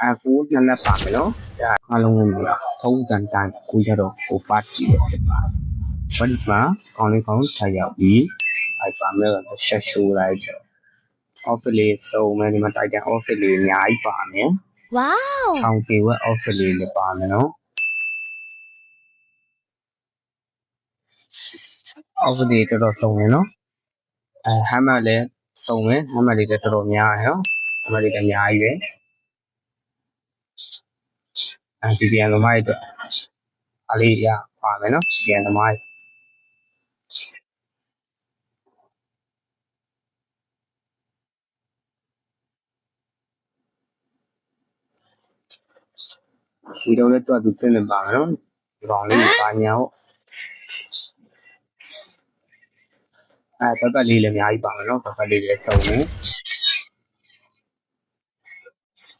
အခုနည်းနည်းပါမယ်နော်ဒါအလုံးဝင်ပြီထုံးစံတိုင်းကိုရတော့ဟိုဖတ်ကြည့်ရဖြစ်ပါဘာဒီမှာကောင်းလေးကောင်းထိုင်ရောက်ပြီးအဲ့ပါမယ်ဆက်ရှိုးလိုက် offer လေးစုံမယ်ဒီမှာတိုက်တဲ့ offer လေးအများကြီးပါမယ် Wow ထောင်ပေဝက် offer လေးလည်းပါမယ်နော် offer လေးတော်တော်စုံတယ်နော်ဟမ်းမလည်းစုံမယ်ဟမ်းမလေးလည်းတော်တော်များတယ်နော်ဟမ်းမလေးလည်းအများကြီးပဲဒီပြန်သမားအတွက်အလေးရပါမယ်နော်ဒီပြန်သမားဒီတော့လည်းတော့သူသိနေပါမယ်နော်ဒီကောင်လေးပါညာဟုတ်ပတ်လေးလည်းအများကြီးပါမယ်နော်ပတ်လေးလည်းစုံတယ်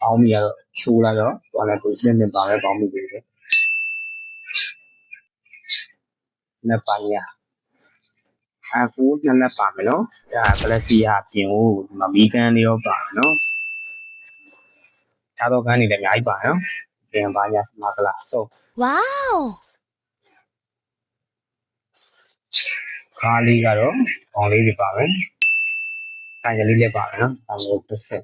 အောင်မီကတော့ရှိုးလာတော့ဟိုလည်းသူသိနေပါမယ်ပေါင်းမိသေးတယ်နှစ်ပါညာအခုနည်းနည်းပါမယ်နော်ဒါကလည်းစီရပြင်ကိုမီကန်လေးရောပါနော်ခြားတော့ကန်းနေလည်းအများကြီးပါနော်ပြန်ပါညာစမကလာဆို Wow ခါလေးကတော့ပေါင်းလေးတွေပါမယ်ခံရလေးလည်းပါမယ်နော်ဒါမျိုးတစ်ဆက်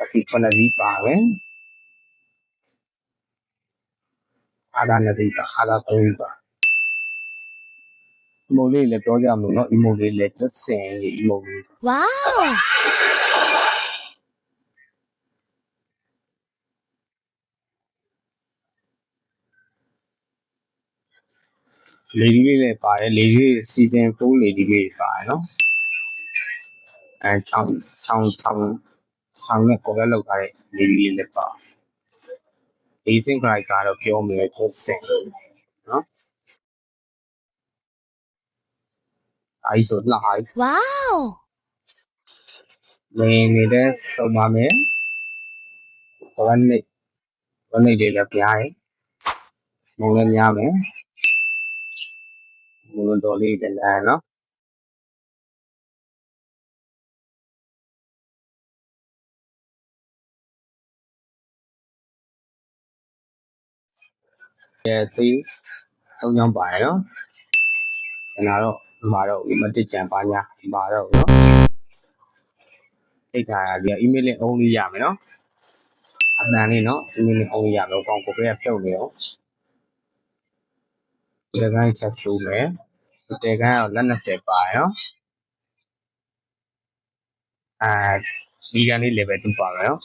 အခုဖနဒီပါမယ်အားသာနေပြီပါအားသာသုံးပါemoji လေးလည်းပြောကြမလို့เนาะ emoji လေးလည်းသက်စင်ရေး emoji Wow လေဒီလေးလည်းပါတယ်လေဒီ season 4လေဒီလေးပါတယ်เนาะချောင်းနဲ့ကော်ရက်လောက်ထားတဲ့လေဒီလေးလည်းပါ basic character ကတော့ပြောမယ်သက်စင်เนาะအိုင်ဆိုလာအိုင် Wow နေနေတဲ့စုံပါမယ်ဘာနဲ့လေးလည်းပြားတယ်မုံလည်းများမယ်မုံတော်လေးလည်းเนาะဒီသုံးချောင်းပါတယ်เนาะကျွန်တော်တော့ဒီမှာတော့မတစ်ကြံပါညာဒီမှာတော့เนาะအိတ်ထားရပြီး email နဲ့ only ရမယ်เนาะအမှန်လေးเนาะ email နဲ့ only ရမယ်အကောင်ကိုပဲပြုတ်နေရောဒီကန်းချက်ရှုမယ်ဒီကန်းတော့လက်နဲ့တက်ပါเนาะဒီကန်းလေး level 2ပါမယ်เนาะ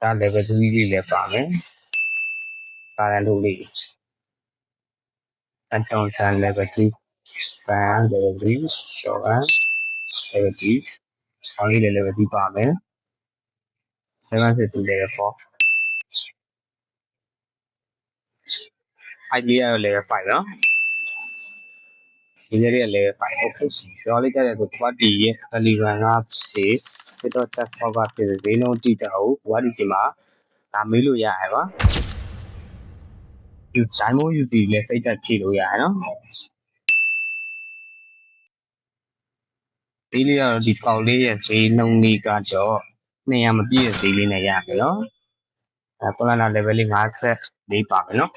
ဒါ level 2လေးလည်းပါမယ်ကာရန်တို့လေးအတောင်ဆန် level 2 fan level 3 short level 3ဆောင်းလေးလည်း level 3ပါမယ်762 level 4အိုက်လေးကတော့ level 5เนาะဒီလေးက level 5ဟုတ်ပြီပြောလိုက်ကြတဲ့ဆိုကွာတီရဲ့ Telegram ကစေစစ်တော့ chat box ကပြည်ဈေးနှုန်းတိကျဟုတ်ဝါဒီဒီမှာဒါမေးလို့ရရပါဒီ Diamond UC လည်းစိတ်သက်ဖြည့်လို့ရတယ်နော်ဒီလေးကတော့ဒီပေါက်လေးရဲ့ဈေးနှုန်းလေးကတော့200မပြည့်တဲ့ဈေးလေးနဲ့ရတယ်နော်ပလန်နာ level လေး54ပါမယ်နော်